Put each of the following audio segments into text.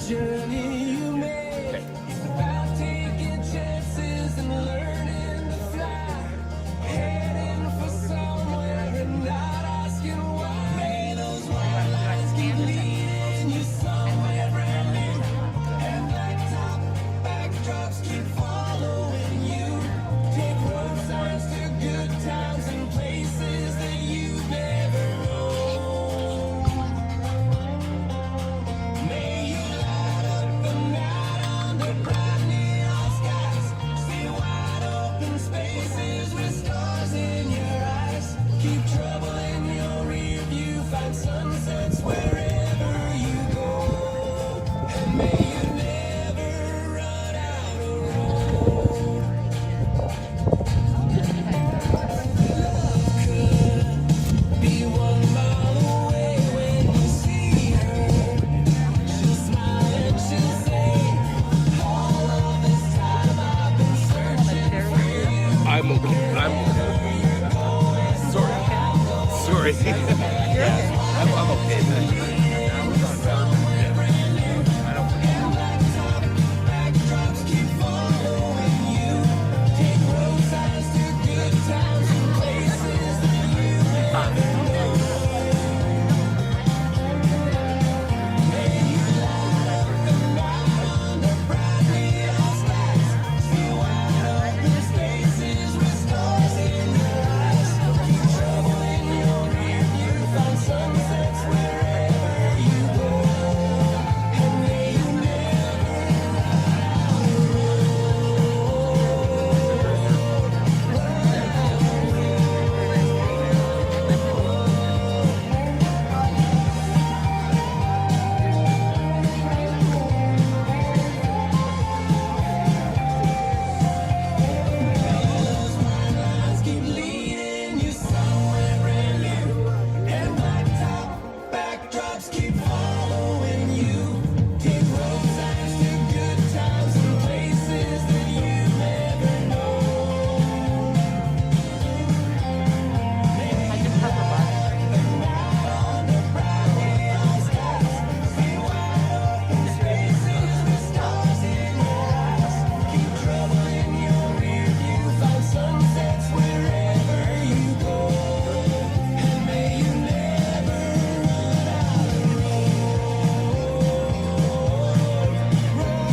journey you made. It's about taking chances and learning to fly. Heading for somewhere and not asking why. May those white lines keep leading you somewhere brand new. And blacktop backdrops keep following you. Take road signs to good times and places that you've never known. May you light up the night under bright neon skies. See wide open spaces with stars in your eyes. Keep trouble in your rear view. Find sunsets wherever you go. And may you never run out of road. Be 1 mile away when you see her. She'll smile and she'll say, all of this time I've been searching for you. I'm okay. Sorry. I'm okay, man. Backdrops keep following you. Take road signs to good times and places that you never know. May you light up the night under bright neon skies. See wide open spaces with stars in your eyes. Keep trouble in your rear view. Find sunsets wherever you go. And may you keep leading you somewhere brand new. And blacktop backdrops keep following you. Take road signs to good times and places that you never know. May you light the night under bright neon skies. See wide open spaces with stars in your eyes. Keep trouble in your rear view. Find sunsets wherever you go. And may you never run out of road.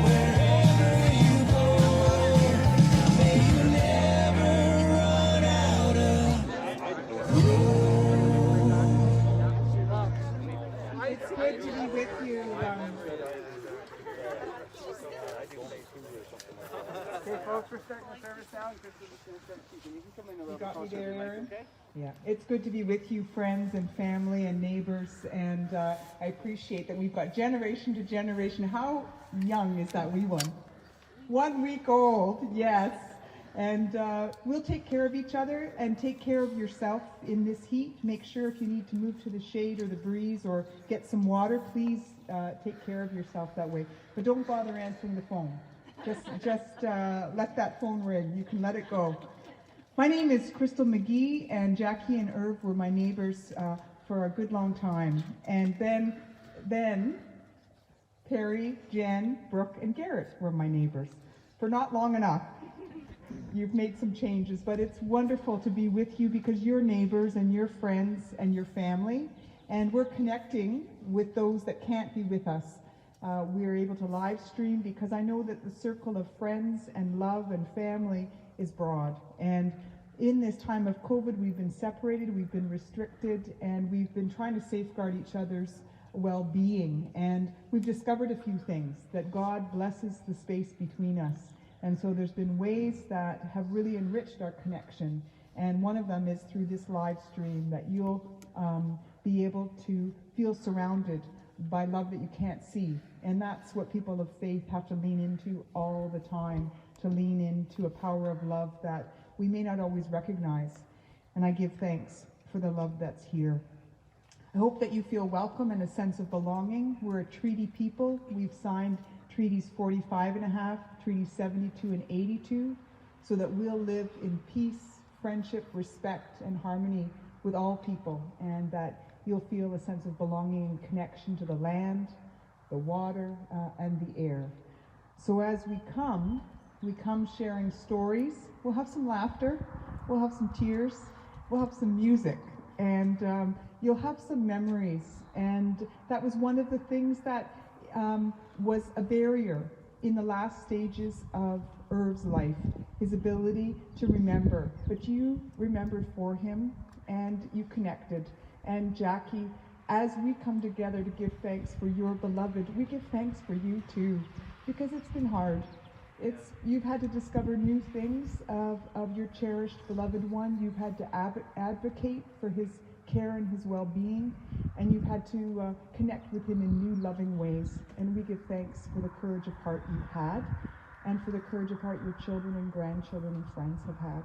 Wherever you go, may you never run out of It's good to be with you. Okay, folks, we're starting the service now. And Crystal is going to start teaching. You can come in a little You bit got me closer to there, the mic, Aaron? okay? Yeah, it's good to be with you, friends and family and neighbors, and I appreciate that we've got generation to generation. How young is that wee one? 1 week old, yes. And we'll take care of each other and take care of yourself in this heat. Make sure if you need to move to the shade or the breeze or get some water, please take care of yourself that way. But don't bother answering the phone. Just let that phone ring. You can let it go. My name is Crystal McGee, and Jackie and Irv were my neighbors for a good long time. And then Perry, Jen, Brooke, and Garrett were my neighbors for not long enough. You've made some changes, but it's wonderful to be with you because you're neighbors and you're friends and your family, and we're connecting with those that can't be with us. We're able to live stream because I know that the circle of friends and love and family is broad. And in this time of COVID, we've been separated, we've been restricted, and we've been trying to safeguard each other's well-being. And we've discovered a few things, that God blesses the space between us. And so there's been ways that have really enriched our connection. And one of them is through this live stream, that you'll be able to feel surrounded by love that you can't see. And that's what people of faith have to lean into all the time, to lean into a power of love that we may not always recognize. And I give thanks for the love that's here. I hope that you feel welcome and a sense of belonging. We're a treaty people. We've signed Treaties 45 and a half, Treaties 72 and 82, so that we'll live in peace, friendship, respect, and harmony with all people, and that you'll feel a sense of belonging and connection to the land, the water, and the air. So as we come sharing stories. We'll have some laughter, we'll have some tears, we'll have some music, and you'll have some memories. And that was one of the things that was a barrier in the last stages of Irv's life, his ability to remember. But you remembered for him, and you connected. And Jackie, as we come together to give thanks for your beloved, we give thanks for you too, because it's been hard. You've had to discover new things of your cherished beloved one. You've had to advocate for his care and his well-being, and you've had to connect with him in new loving ways. And we give thanks for the courage of heart you've had, and for the courage of heart your children and grandchildren and friends have had.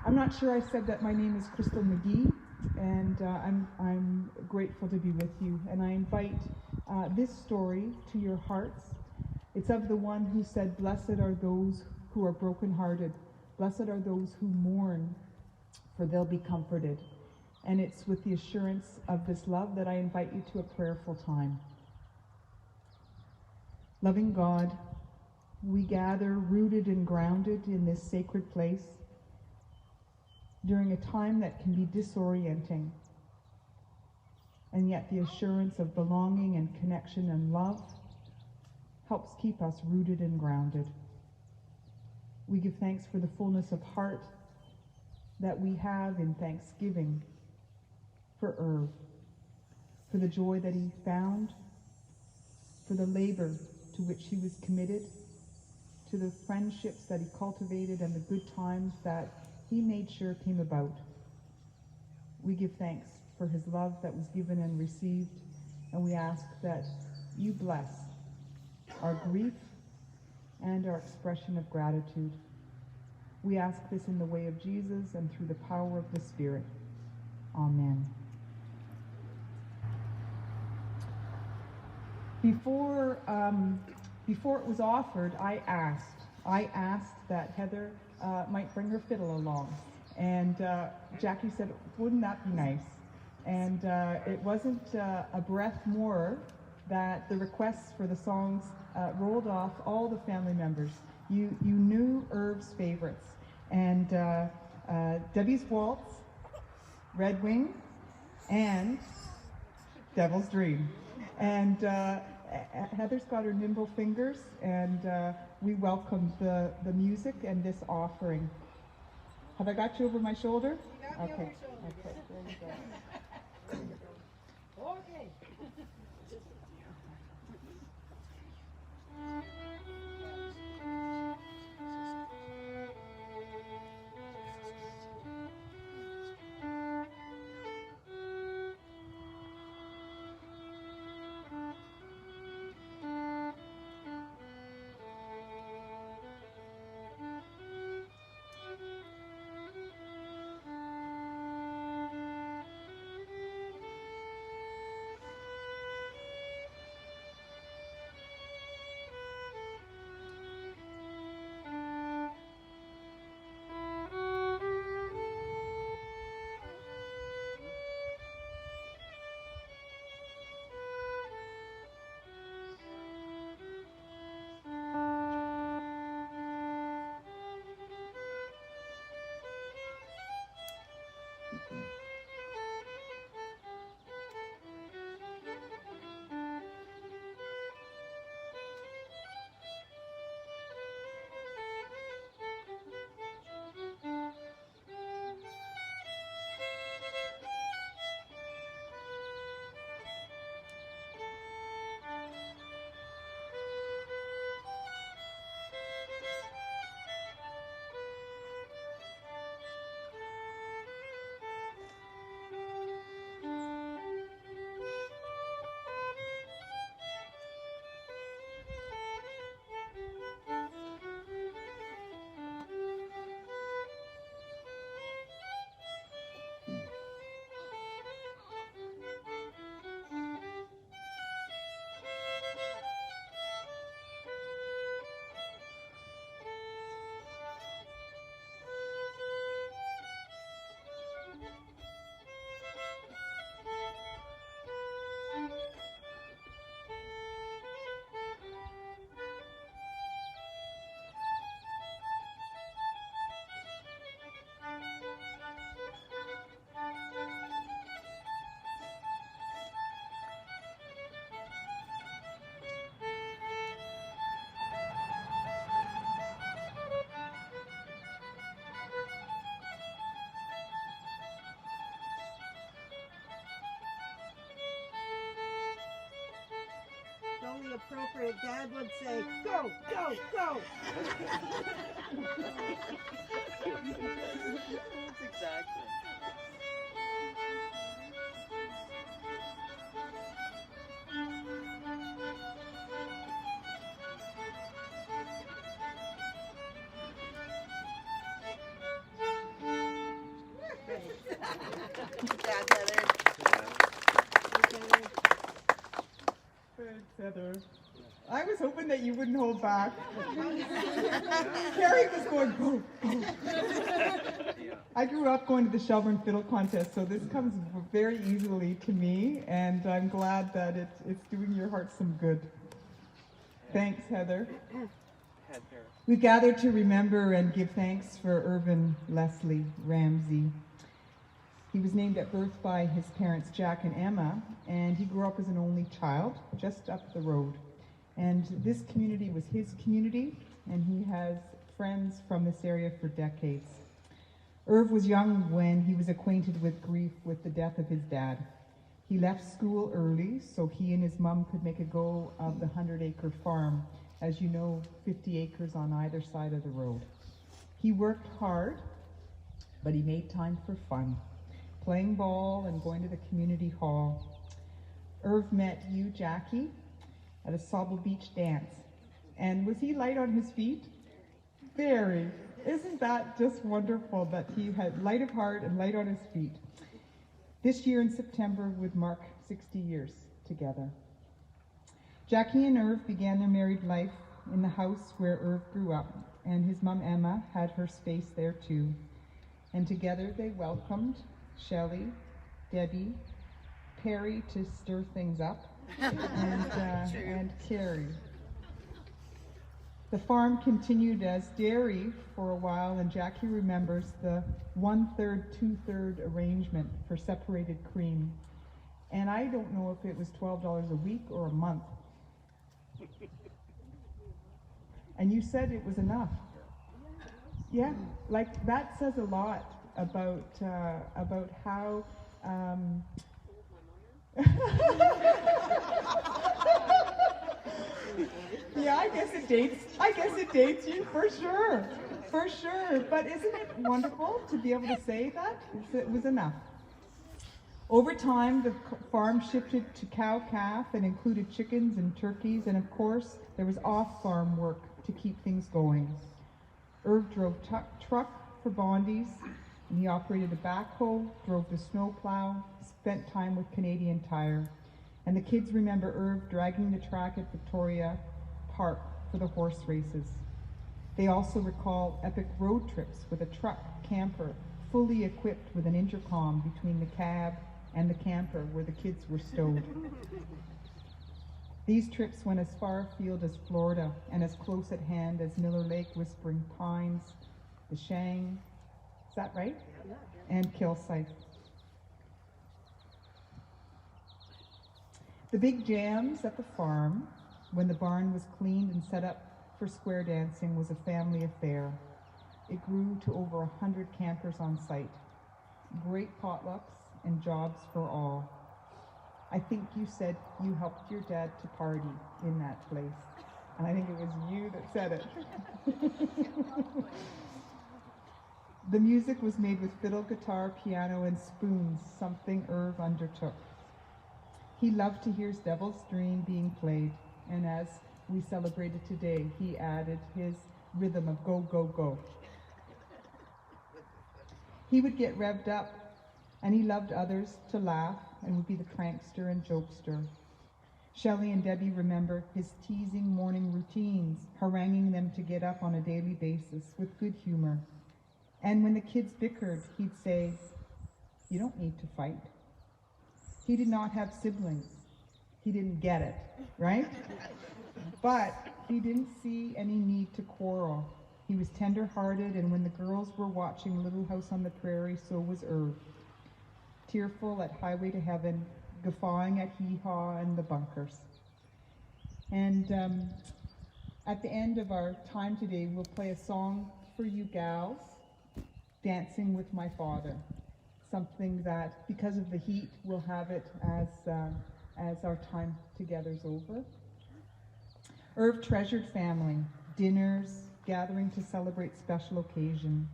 I'm not sure I said that my name is Crystal McGee, and I'm grateful to be with you. And I invite this story to your hearts. It's of the one who said, "Blessed are those who are brokenhearted. Blessed are those who mourn, for they'll be comforted." And it's with the assurance of this love that I invite you to a prayerful time. Loving God, we gather rooted and grounded in this sacred place during a time that can be disorienting, and yet the assurance of belonging and connection and love helps keep us rooted and grounded. We give thanks for the fullness of heart that we have in thanksgiving for Irv, for the joy that he found, for the labor to which he was committed, to the friendships that he cultivated and the good times that he made sure came about. We give thanks for his love that was given and received, and we ask that you bless our grief and our expression of gratitude. We ask this in the way of Jesus and through the power of the Spirit. Amen. Before it was offered, I asked that Heather might bring her fiddle along, and Jackie said, "Wouldn't that be nice?" And it wasn't a breath more that the requests for the songs rolled off all the family members. You knew Irv's favorites, and Debbie's Waltz, Red Wing, and Devil's Dream. And Heather's got her nimble fingers, and we welcomed the music and this offering. Have I got you over my shoulder? You got me over your shoulder. Okay, there you go. Okay. appropriate, Dad would say, go, go, go. That's exactly. Dad, Heather. Thanks, Heather. I was hoping that you wouldn't hold back. Carrie was going, go, go. I grew up going to the Shelburne Fiddle Contest, so this comes very easily to me, and I'm glad that it's doing your heart some good. Thanks, Heather. We gather to remember and give thanks for Irvin Leslie Ramsay. He was named at birth by his parents, Jack and Emma, and he grew up as an only child just up the road. And this community was his community, and he has friends from this area for decades. Irv was young when he was acquainted with grief with the death of his dad. He left school early so he and his mom could make a go of the 100-acre farm. As you know, 50 acres on either side of the road. He worked hard, but he made time for fun, playing ball and going to the community hall. Irv met you, Jackie, at a Sauble Beach dance. And was he light on his feet? Very. Isn't that just wonderful that he had light of heart and light on his feet? This year in September would mark 60 years together. Jackie and Irv began their married life in the house where Irv grew up, and his mom Emma had her space there too. And together they welcomed Shelley, Debbie, Perry to stir things up, and Carrie. The farm continued as dairy for a while, and Jackie remembers the 1/3, 2/3 arrangement for separated cream. And I don't know if it was $12 a week or a month. And you said it was enough. Yeah, like that says a lot about how. Yeah, I guess it dates you for sure, for sure. But isn't it wonderful to be able to say that it was enough? Over time, the farm shifted to cow-calf and included chickens and turkeys, and of course, there was off-farm work to keep things going. Irv drove truck for Bondi's, and he operated a backhoe, drove the snowplow, spent time with Canadian Tire. And the kids remember Irv dragging the track at Victoria Park for the horse races. They also recall epic road trips with a truck camper fully equipped with an intercom between the cab and the camper where the kids were stowed. These trips went as far afield as Florida and as close at hand as Miller Lake, Whispering Pines, the Shang, is that right? And Kilsyth. The big jams at the farm, when the barn was cleaned and set up for square dancing, was a family affair. It grew to over 100 campers on site. Great potlucks and jobs for all. I think you said you helped your dad to party in that place. And I think it was you that said it. The music was made with fiddle, guitar, piano, and spoons, something Irv undertook. He loved to hear Devil's Dream being played, and as we celebrated today, he added his rhythm of go, go, go. He would get revved up, and he loved others to laugh and would be the prankster and jokester. Shelley and Debbie remember his teasing morning routines, haranguing them to get up on a daily basis with good humor. And when the kids bickered, he'd say, "You don't need to fight." He did not have siblings. He didn't get it, right? But he didn't see any need to quarrel. He was tender-hearted, and when the girls were watching Little House on the Prairie, so was Irv. Tearful at Highway to Heaven, guffawing at Hee Haw and the Bunkers. And at the end of our time today, we'll play a song for you gals, Dancing with My Father. Something that, because of the heat, we'll have it as our time together's over. Irv treasured family, dinners, gathering to celebrate special occasion.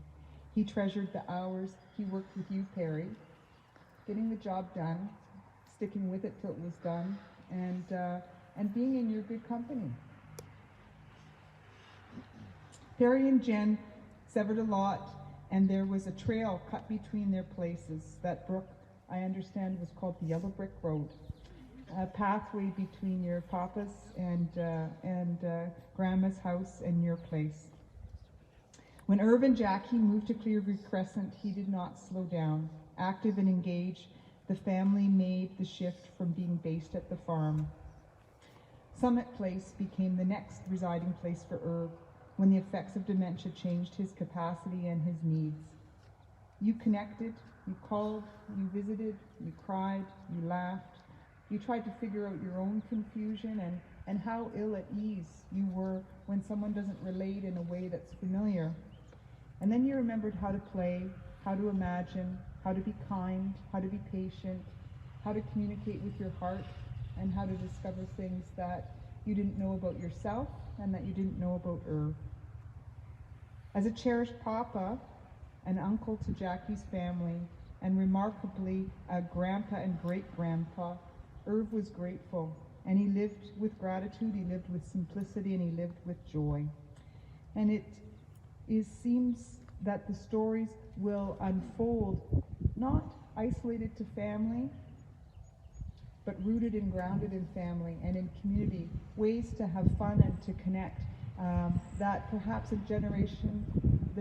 He treasured the hours he worked with you, Perry, getting the job done, sticking with it till it was done, and being in your good company. Perry and Jen severed a lot, and there was a trail cut between their places. That brook, I understand, was called the Yellow Brick Road. A pathway between your papa's and grandma's house and your place. When Irv and Jackie moved to Clearview Crescent, he did not slow down. Active and engaged, the family made the shift from being based at the farm. Summit Place became the next residing place for Irv when the effects of dementia changed his capacity and his needs. You connected, you called, you visited, you cried, you laughed. You tried to figure out your own confusion and how ill at ease you were when someone doesn't relate in a way that's familiar. And then you remembered how to play, how to imagine, how to be kind, how to be patient, how to communicate with your heart, and how to discover things that you didn't know about yourself and that you didn't know about Irv. As a cherished papa, an uncle to Jackie's family, and remarkably a grandpa and great-grandpa, Irv was grateful, and he lived with gratitude, he lived with simplicity, and he lived with joy. And it seems that the stories will unfold, not isolated to family, but rooted and grounded in family and in community, ways to have fun and to connect that perhaps the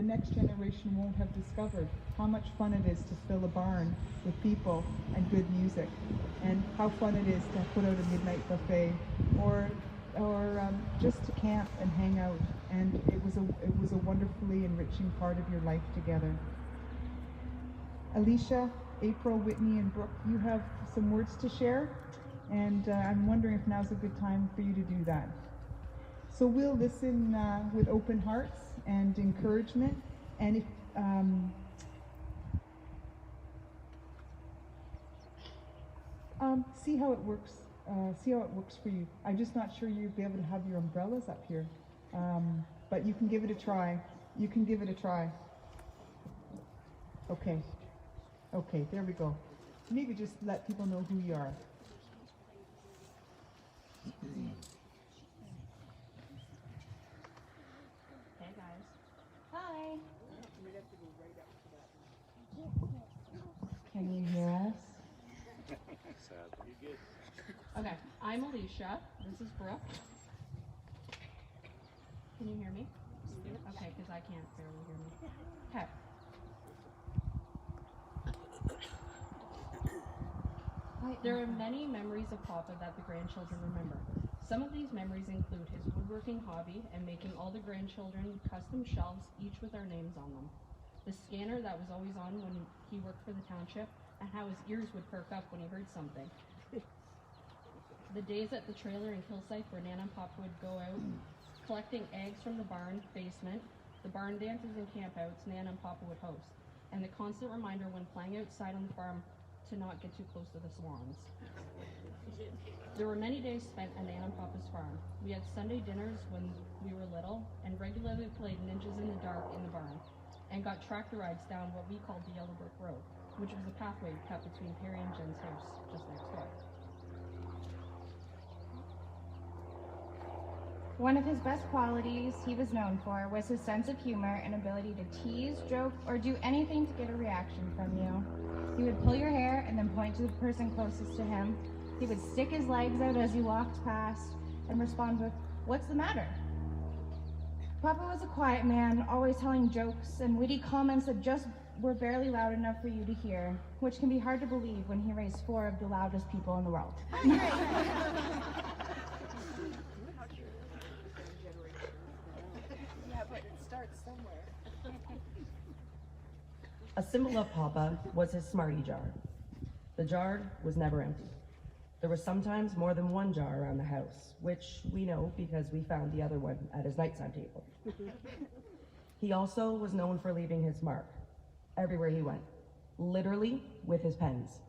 next generation won't have discovered. How much fun it is to fill a barn with people and good music, and how fun it is to put out a midnight buffet, or just to camp and hang out. And it was a wonderfully enriching part of your life together. Alicia, April, Whitney, and Brooke, you have some words to share, and I'm wondering if now's a good time for you to do that. So we'll listen with open hearts and encouragement, and if see how it works. See how it works for you. I'm just not sure you'll be able to have your umbrellas up here, but you can give it a try. You can give it a try. Okay. Okay, there we go. Maybe just let people know who you are. Hey guys. Hi. Can you hear us? Okay, I'm Alicia. This is Brooke. Can you hear me? Okay, because I can't barely hear me. Okay. There are many memories of Papa that the grandchildren remember. Some of these memories include his woodworking hobby and making all the grandchildren custom shelves, each with our names on them. The scanner that was always on when he worked for the township, and how his ears would perk up when he heard something. The days at the trailer in Hillside where Nana and Papa would go out collecting eggs from the barn basement, the barn dances and campouts Nana and Papa would host, and the constant reminder when playing outside on the farm to not get too close to the swans. There were many days spent at Nana and Papa's farm. We had Sunday dinners when we were little and regularly played ninjas in the dark in the barn, and got tractor rides down what we called the Yellow Brick Road, which was a pathway cut between Perry and Jen's house just next door. One of his best qualities he was known for was his sense of humor and ability to tease, joke, or do anything to get a reaction from you. He would pull your hair and then point to the person closest to him. He would stick his legs out as you walked past and respond with, "What's the matter?" Papa was a quiet man, always telling jokes and witty comments that just were barely loud enough for you to hear, which can be hard to believe when he raised 4 of the loudest people in the world. Yeah, but it starts somewhere. A symbol of Papa was his Smartie jar. The jar was never empty. There was sometimes more than one jar around the house, which we know because we found the other one at his nightstand table. He also was known for leaving his mark everywhere he went, literally with his pens.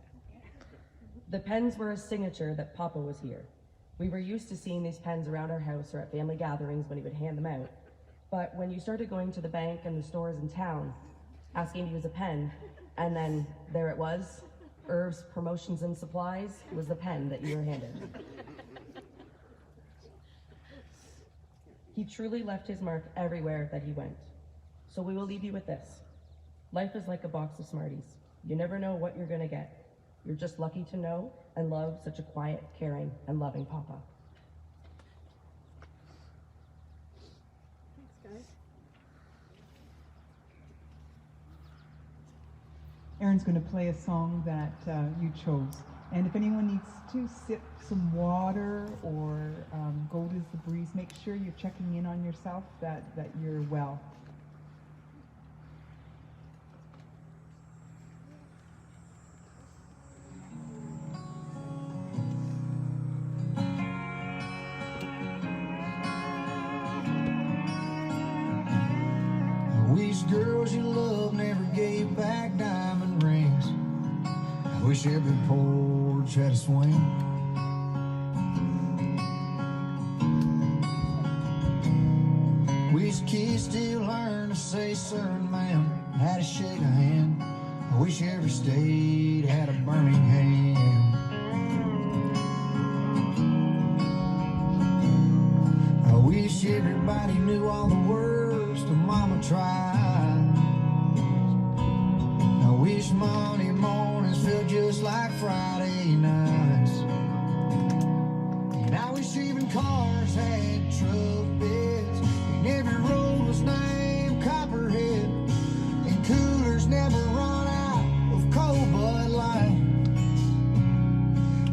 The pens were a signature that Papa was here. We were used to seeing these pens around our house or at family gatherings when he would hand them out. But when you started going to the bank and the stores in town, asking to use a pen, and then there it was, Irv's Promotions and Supplies was the pen that you were handed. He truly left his mark everywhere that he went. So we will leave you with this. Life is like a box of Smarties. You never know what you're gonna get. You're just lucky to know and love such a quiet, caring, and loving Papa. Erin's going to play a song that you chose. And if anyone needs to sip some water or go to the breeze, make sure you're checking in on yourself that you're well. Wish girls you love never gave back diamond rings. I wish every porch had a swing. Wish kids still learn to say sir and ma'am, how to shake a hand. I wish every state had a Birmingham. I wish everybody knew all the words to Mama tried. I wish Monday mornings felt just like Friday nights. And I wish even cars had truck beds, and every road was named Copperhead, and coolers never run out of cold Bud Light.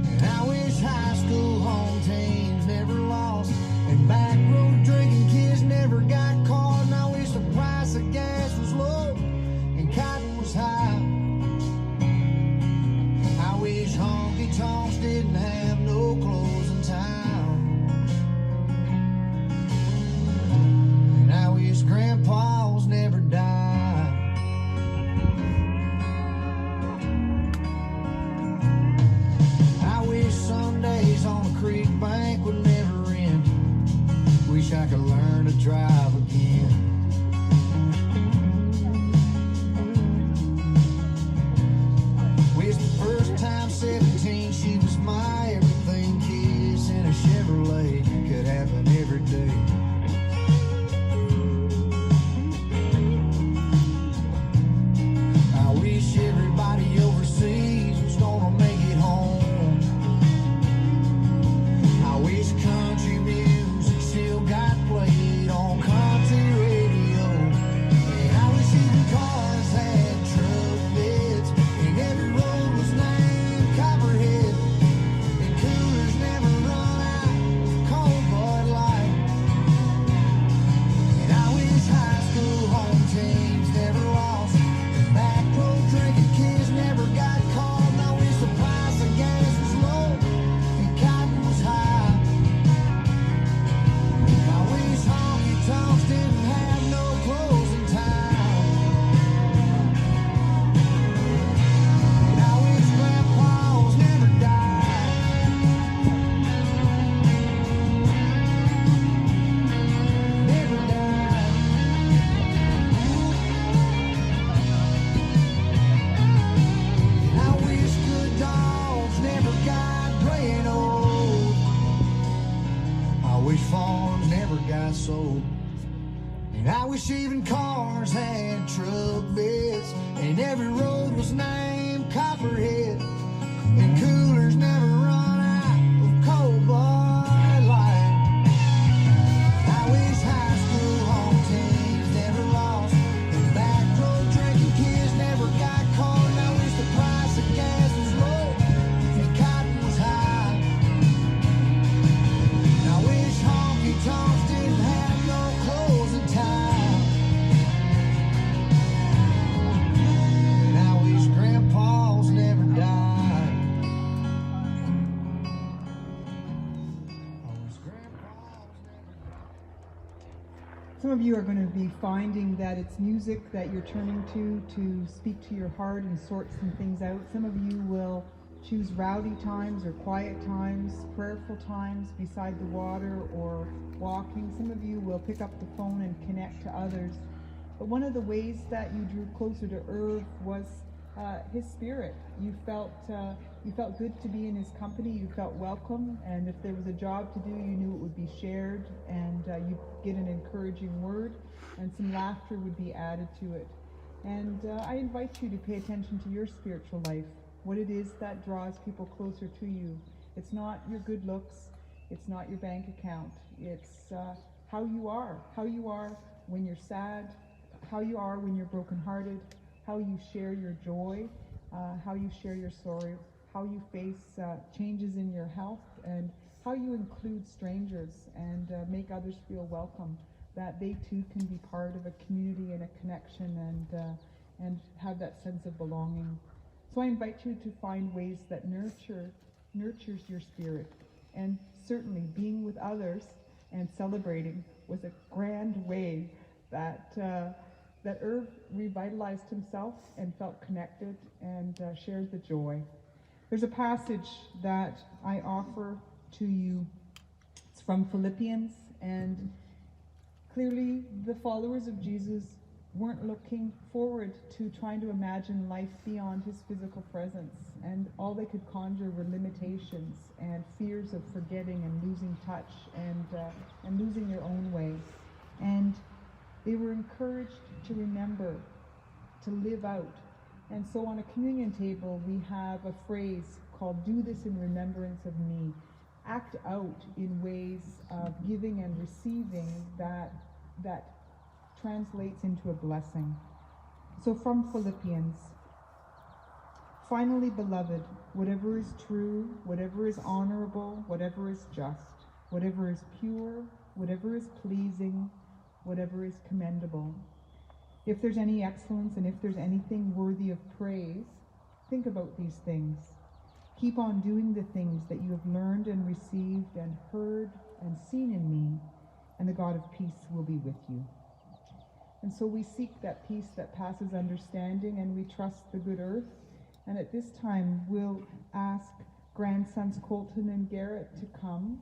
And I wish high school home teams never lost, and back road drinking kids never got caught. And I wish the price of gas was low and cotton was high. I wish honky tonks didn't have no closing time. And I wish grandpas never died. I wish Sundays on the creek bank would never end. Wish I could learn to drive again. Wish the first time 17 she was my everything. Kiss in a Chevrolet could happen every day. I wish everybody overseas was gonna make it home. I wish country music still got played on country radio. And I wish even cars had truck beds, and every road was named Copperhead, and coolers never run out of cold Bud Light. And I wish high school home teams never lost, and back road drinking kids never got caught. And I wish the price of gas was low and cotton was high. I wish honky tonks didn't have no closing time. And I wish grandpas never died. Never died. And I wish good dogs never got playing old. I wish farms never got sold. And I wish even cars had truck beds, and every road was named Copperhead, and coolers never run out of cold Bud Light. I wish high school home teams never lost, and back road drinking kids never got caught. And I wish the price of gas was low and cotton was high. And I wish honky tonks didn't have no closing time. And I wish grandpas never died. I wish grandpas never died. Some of you are going to be finding that it's music that you're turning to speak to your heart and sort some things out. Some of you will choose rowdy times or quiet times, prayerful times beside the water or walking. Some of you will pick up the phone and connect to others. But one of the ways that you drew closer to Irv was his spirit. You felt good to be in his company. You felt welcome, and if there was a job to do, you knew it would be shared, and you get an encouraging word, and some laughter would be added to it. And I invite you to pay attention to your spiritual life, what it is that draws people closer to you. It's not your good looks, it's not your bank account, it's how you are when you're sad, how you are when you're brokenhearted, how you share your joy, how you share your sorrow, how you face changes in your health, and how you include strangers and make others feel welcome, that they too can be part of a community and a connection and have that sense of belonging. So I invite you to find ways that nurtures your spirit. And certainly being with others and celebrating was a grand way that Irv revitalized himself and felt connected and shared the joy. There's a passage that I offer to you. It's from Philippians, and clearly the followers of Jesus weren't looking forward to trying to imagine life beyond his physical presence, and all they could conjure were limitations and fears of forgetting and losing touch and losing their own way. And they were encouraged to remember, to live out. And so on a communion table, we have a phrase called, "Do this in remembrance of me." Act out in ways of giving and receiving that translates into a blessing. So from Philippians, "Finally, beloved, whatever is true, whatever is honorable, whatever is just, whatever is pure, whatever is pleasing, whatever is commendable. If there's any excellence and if there's anything worthy of praise, think about these things. Keep on doing the things that you have learned and received and heard and seen in me, and the God of peace will be with you." And so we seek that peace that passes understanding, and we trust the good earth. And at this time, we'll ask grandsons Colton and Garrett to come,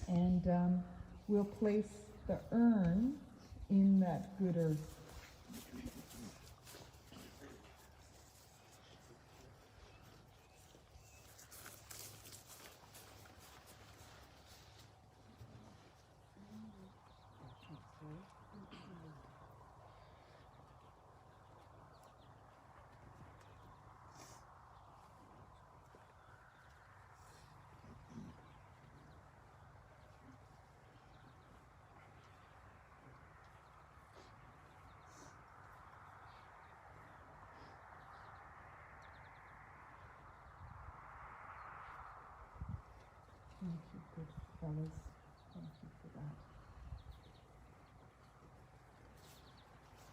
and we'll place the urn in that good earth. Thank you, good fellas. Thank you for that.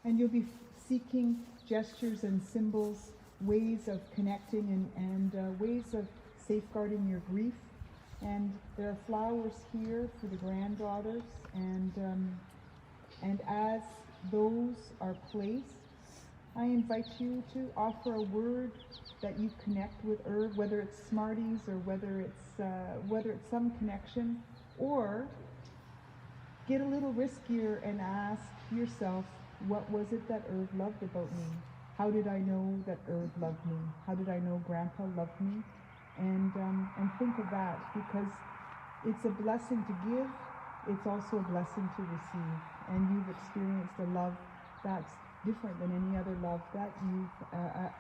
And you'll be seeking gestures and symbols, ways of connecting and ways of safeguarding your grief. And there are flowers here for the granddaughters, and as those are placed, I invite you to offer a word that you connect with Irv, whether it's Smarties or whether it's some connection, or get a little riskier and ask yourself, what was it that Irv loved about me? How did I know that Irv loved me? How did I know Grandpa loved me? And think of that, because it's a blessing to give, it's also a blessing to receive, and you've experienced a love that's different than any other love that you've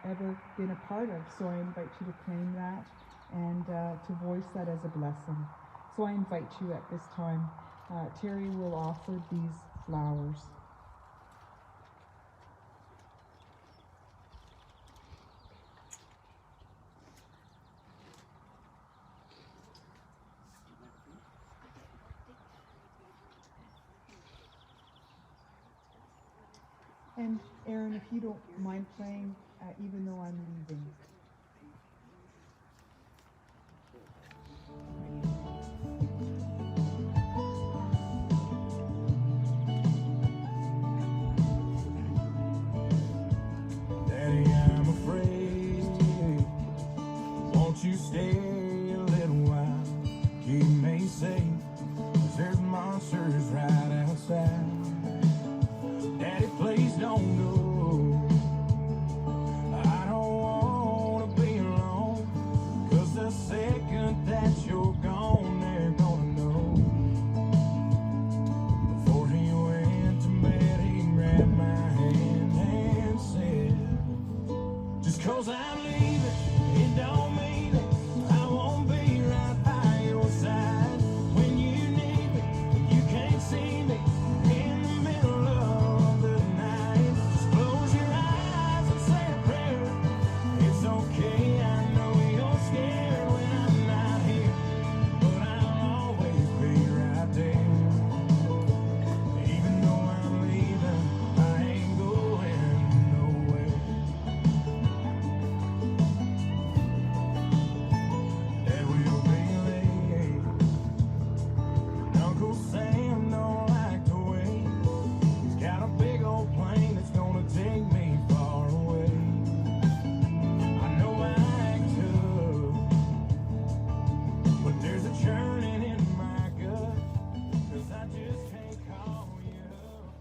ever been a part of. So I invite you to claim that and to voice that as a blessing. So I invite you at this time, Terry will offer these flowers. And Aaron, if you don't mind playing, even though I'm leaving. Daddy, I'm afraid. Won't you 'Cause I'm leaving, it don't mean it. I won't be right by your side. When you need me, you can't see me in the middle of the night. Just close your eyes and say a prayer. It's okay, I know you're scared when I'm not here, but I'll always be right there. Even though I'm leaving, I ain't going nowhere. Dad will be late. Uncle Sam don't like to wait. He's got a big old plane that's gonna take me far away. I know I act tough, but there's a churning in my gut, 'cause I just can't call you up.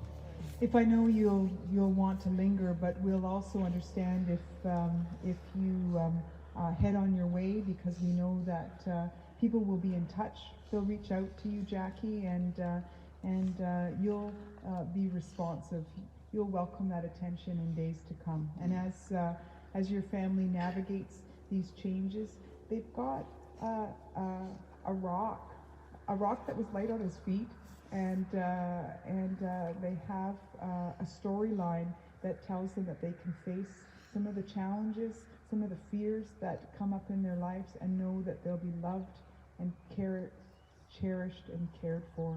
If I know you'll want to linger, but we'll also understand if you head on your way, because we know that people will be in touch. They'll reach out to you, Jackie, and you'll be responsive. You'll welcome that attention in days to come. And as your family navigates these changes, they've got a rock that was light on his feet, and they have a storyline that tells them that they can face some of the challenges, some of the fears that come up in their lives, and know that they'll be loved and cherished and cared for.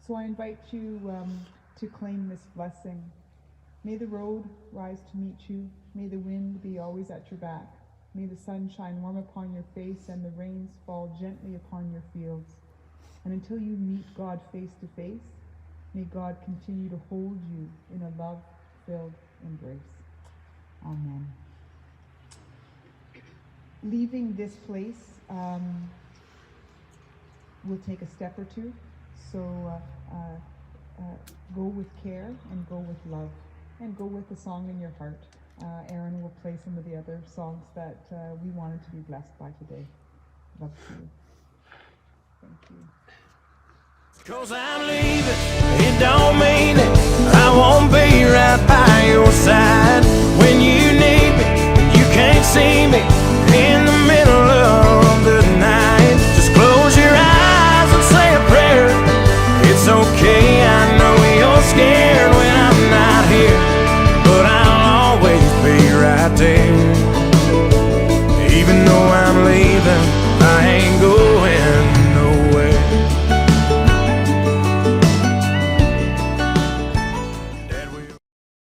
So I invite you to claim this blessing. May the road rise to meet you. May the wind be always at your back. May the sun shine warm upon your face and the rains fall gently upon your fields. And until you meet God face to face, may God continue to hold you in a love-filled embrace. Amen. Leaving this place, we'll take a step or two. So go with care and go with love, and go with the song in your heart. Aaron will play some of the other songs that we wanted to be blessed by today. Love to you. Thank you. 'Cause I'm leaving, it don't mean it. I won't be right by your side. When you need me, you can't see me in the middle of the night. Just close your eyes and say a prayer. It's okay, I know you're scared when I'm not here, but I'll always be right there.